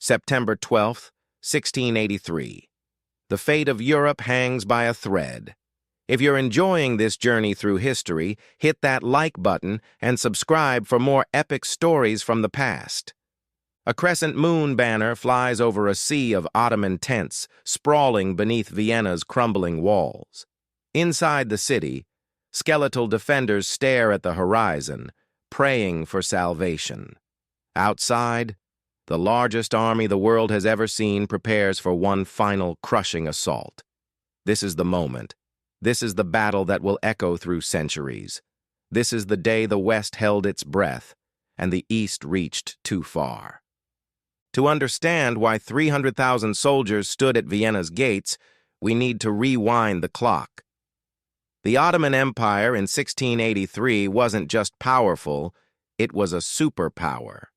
September 12th, 1683. The fate of Europe hangs by a thread. If you're enjoying this journey through history, hit that like button and subscribe for more epic stories from the past. A crescent moon banner flies over a sea of Ottoman tents, sprawling beneath Vienna's crumbling walls. Inside the city, skeletal defenders stare at the horizon, praying for salvation. Outside, the largest army the world has ever seen prepares for one final crushing assault. This is the moment. This is the battle that will echo through centuries. This is the day the West held its breath, and the East reached too far. To understand why 300,000 soldiers stood at Vienna's gates, we need to rewind the clock. The Ottoman Empire in 1683 wasn't just powerful, it was a superpower.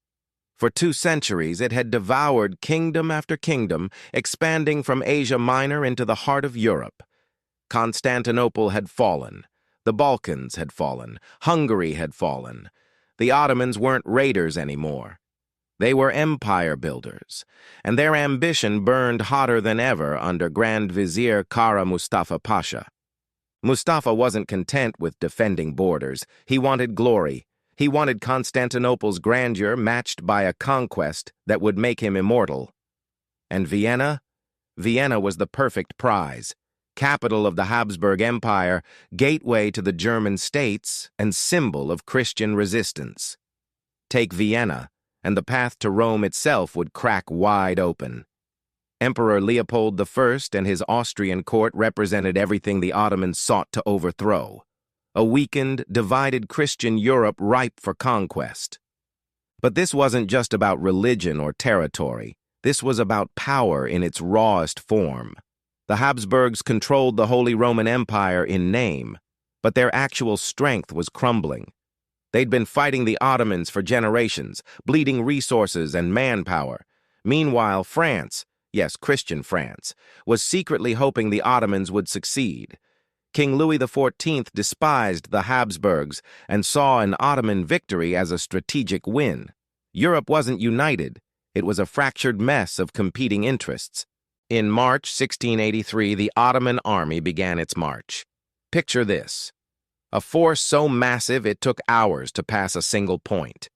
For 2 centuries, it had devoured kingdom after kingdom, expanding from Asia Minor into the heart of Europe. Constantinople had fallen, the Balkans had fallen, Hungary had fallen. The Ottomans weren't raiders anymore. They were empire builders, and their ambition burned hotter than ever under Grand Vizier Kara Mustafa Pasha. Mustafa wasn't content with defending borders. He wanted glory. He wanted Constantinople's grandeur matched by a conquest that would make him immortal. And Vienna? Vienna was the perfect prize. Capital of the Habsburg Empire, gateway to the German states, and symbol of Christian resistance. Take Vienna, and the path to Rome itself would crack wide open. Emperor Leopold I and his Austrian court represented everything the Ottomans sought to overthrow. A weakened, divided Christian Europe ripe for conquest. But this wasn't just about religion or territory. This was about power in its rawest form. The Habsburgs controlled the Holy Roman Empire in name, but their actual strength was crumbling. They'd been fighting the Ottomans for generations, bleeding resources and manpower. Meanwhile, France, yes, Christian France, was secretly hoping the Ottomans would succeed. King Louis XIV despised the Habsburgs and saw an Ottoman victory as a strategic win. Europe wasn't united. It was a fractured mess of competing interests. In March 1683, the Ottoman army began its march. Picture this. A force so massive it took hours to pass a single point.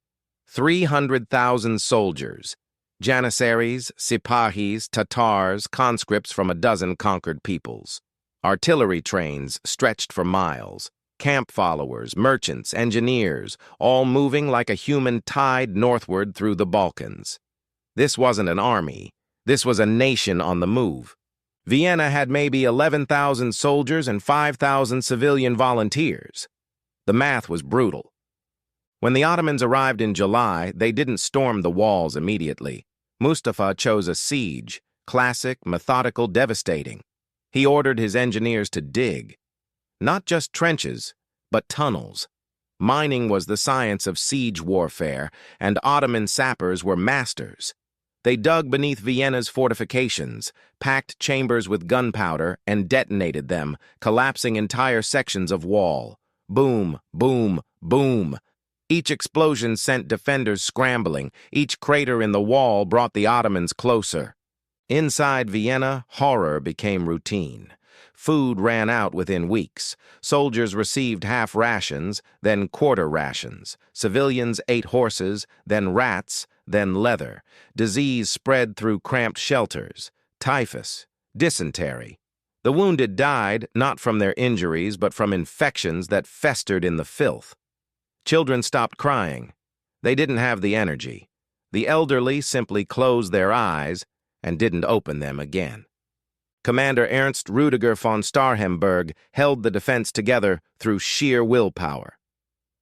300,000 soldiers, Janissaries, Sipahis, Tatars, conscripts from a dozen conquered peoples. Artillery trains stretched for miles, camp followers, merchants, engineers, all moving like a human tide northward through the Balkans. This wasn't an army. This was a nation on the move. Vienna had maybe 11,000 soldiers and 5,000 civilian volunteers. The math was brutal. When the Ottomans arrived in July, they didn't storm the walls immediately. Mustafa chose a siege, classic, methodical, devastating. He ordered his engineers to dig. Not just trenches, but tunnels. Mining was the science of siege warfare, and Ottoman sappers were masters. They dug beneath Vienna's fortifications, packed chambers with gunpowder, and detonated them, collapsing entire sections of wall. Boom, boom, boom. Each explosion sent defenders scrambling. Each crater in the wall brought the Ottomans closer. Inside Vienna, horror became routine. Food ran out within weeks. Soldiers received half rations, then quarter rations. Civilians ate horses, then rats, then leather. Disease spread through cramped shelters. Typhus, dysentery. The wounded died, not from their injuries, but from infections that festered in the filth. Children stopped crying. They didn't have the energy. The elderly simply closed their eyes and didn't open them again. Commander Ernst Rudiger von Starhemberg held the defense together through sheer willpower.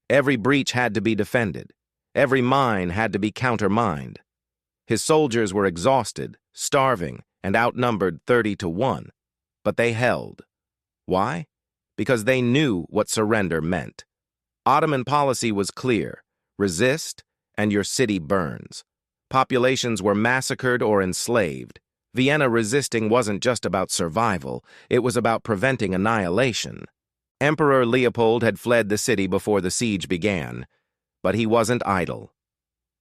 Every breach had to be defended. Every mine had to be countermined. His soldiers were exhausted, starving, and outnumbered 30-1. But they held. Why? Because they knew what surrender meant. Ottoman policy was clear. Resist, and your city burns. Populations were massacred or enslaved. Vienna resisting wasn't just about survival, it was about preventing annihilation. Emperor Leopold had fled the city before the siege began, but he wasn't idle.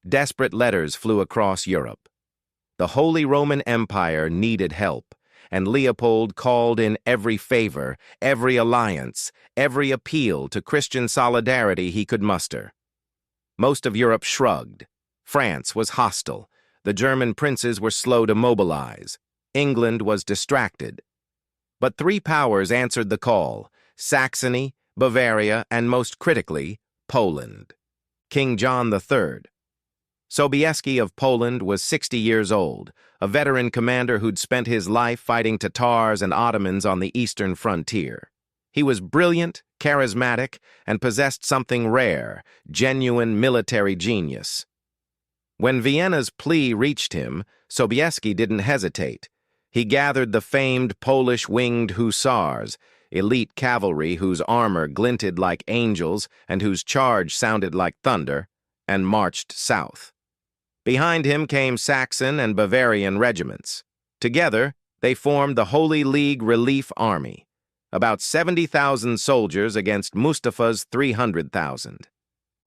Desperate letters flew across Europe. The Holy Roman Empire needed help, and Leopold called in every favor, every alliance, every appeal to Christian solidarity he could muster. Most of Europe shrugged. France was hostile. The German princes were slow to mobilize. England was distracted. But three powers answered the call: Saxony, Bavaria, and most critically, Poland. King John III. Sobieski of Poland was 60 years old, a veteran commander who'd spent his life fighting Tatars and Ottomans on the eastern frontier. He was brilliant, charismatic, and possessed something rare: genuine military genius. When Vienna's plea reached him, Sobieski didn't hesitate. He gathered the famed Polish winged hussars, elite cavalry whose armor glinted like angels and whose charge sounded like thunder, and marched south. Behind him came Saxon and Bavarian regiments. Together, they formed the Holy League Relief Army, about 70,000 soldiers against Mustafa's 300,000.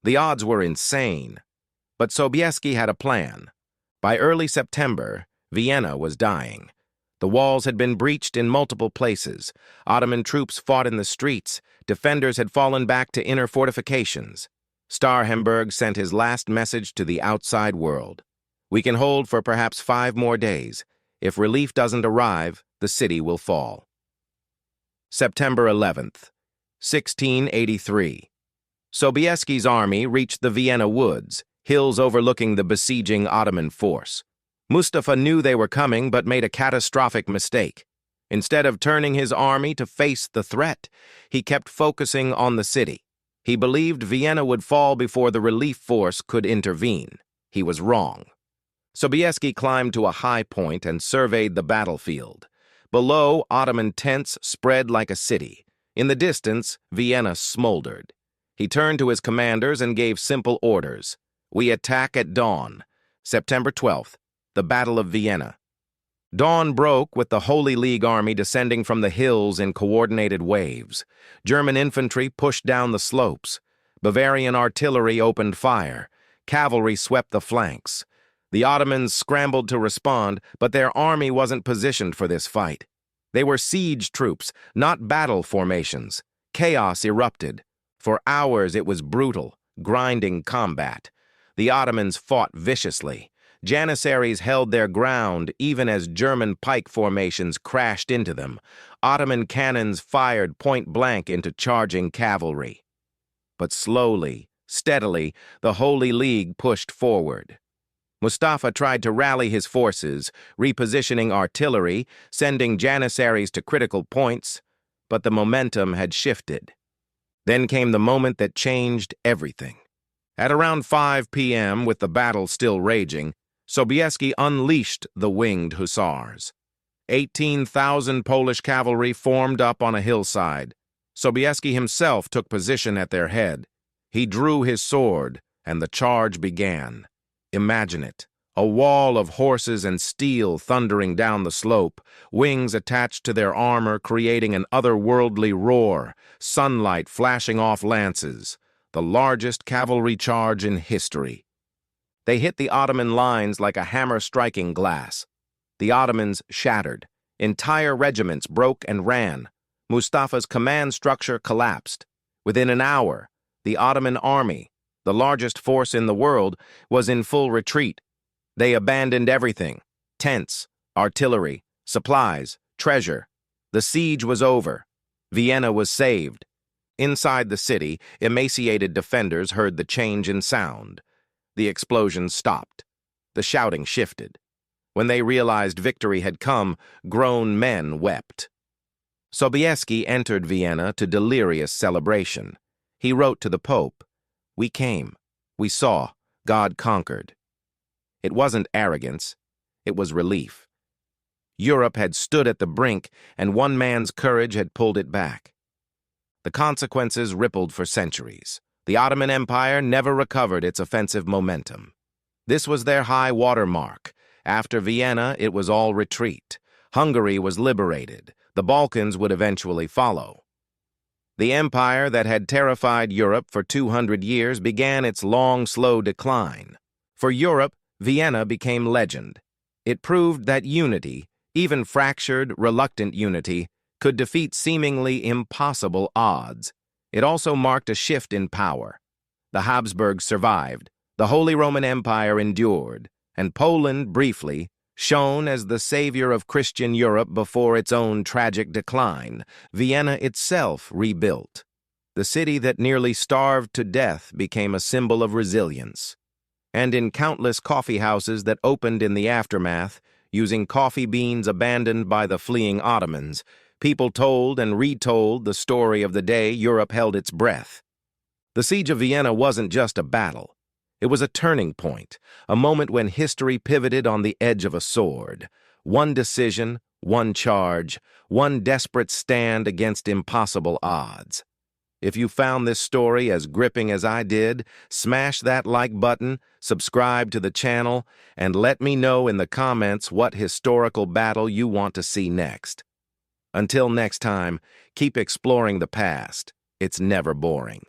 The odds were insane, but Sobieski had a plan. By early September, Vienna was dying. The walls had been breached in multiple places. Ottoman troops fought in the streets. Defenders had fallen back to inner fortifications. Starhemberg sent his last message to the outside world: "We can hold for perhaps 5 more days. If relief doesn't arrive, the city will fall." September 11th, 1683. Sobieski's army reached the Vienna woods, hills overlooking the besieging Ottoman force. Mustafa knew they were coming, but made a catastrophic mistake. Instead of turning his army to face the threat, he kept focusing on the city. He believed Vienna would fall before the relief force could intervene. He was wrong. Sobieski climbed to a high point and surveyed the battlefield. Below, Ottoman tents spread like a city. In the distance, Vienna smoldered. He turned to his commanders and gave simple orders: "We attack at dawn." September 12th, the Battle of Vienna. Dawn broke with the Holy League army descending from the hills in coordinated waves. German infantry pushed down the slopes. Bavarian artillery opened fire. Cavalry swept the flanks. The Ottomans scrambled to respond, but their army wasn't positioned for this fight. They were siege troops, not battle formations. Chaos erupted. For hours it was brutal, grinding combat. The Ottomans fought viciously. Janissaries held their ground even as German pike formations crashed into them. Ottoman cannons fired point-blank into charging cavalry. But slowly, steadily, the Holy League pushed forward. Mustafa tried to rally his forces, repositioning artillery, sending Janissaries to critical points, but the momentum had shifted. Then came the moment that changed everything. At around 5 p.m., with the battle still raging, Sobieski unleashed the winged hussars. 18,000 Polish cavalry formed up on a hillside. Sobieski himself took position at their head. He drew his sword, and the charge began. Imagine it: a wall of horses and steel thundering down the slope, wings attached to their armor creating an otherworldly roar, sunlight flashing off lances. The largest cavalry charge in history. They hit the Ottoman lines like a hammer striking glass. The Ottomans shattered. Entire regiments broke and ran. Mustafa's command structure collapsed. Within an hour, the Ottoman army, the largest force in the world, was in full retreat. They abandoned everything: tents, artillery, supplies, treasure. The siege was over. Vienna was saved. Inside the city, emaciated defenders heard the change in sound. The explosions stopped. The shouting shifted. When they realized victory had come, grown men wept. Sobieski entered Vienna to delirious celebration. He wrote to the Pope, "We came. We saw. God conquered." It wasn't arrogance. It was relief. Europe had stood at the brink, and one man's courage had pulled it back. The consequences rippled for centuries. The Ottoman Empire never recovered its offensive momentum. This was their high water mark. After Vienna, it was all retreat. Hungary was liberated. The Balkans would eventually follow. The empire that had terrified Europe for 200 years began its long, slow decline. For Europe, Vienna became legend. It proved that unity, even fractured, reluctant unity, could defeat seemingly impossible odds. It also marked a shift in power. The Habsburgs survived, the Holy Roman Empire endured, and Poland, briefly, shone as the savior of Christian Europe before its own tragic decline. Vienna itself rebuilt. The city that nearly starved to death became a symbol of resilience. And in countless coffee houses that opened in the aftermath, using coffee beans abandoned by the fleeing Ottomans, people told and retold the story of the day Europe held its breath. The Siege of Vienna wasn't just a battle. It was a turning point, a moment when history pivoted on the edge of a sword. One decision, one charge, one desperate stand against impossible odds. If you found this story as gripping as I did, smash that like button, subscribe to the channel, and let me know in the comments what historical battle you want to see next. Until next time, keep exploring the past. It's never boring.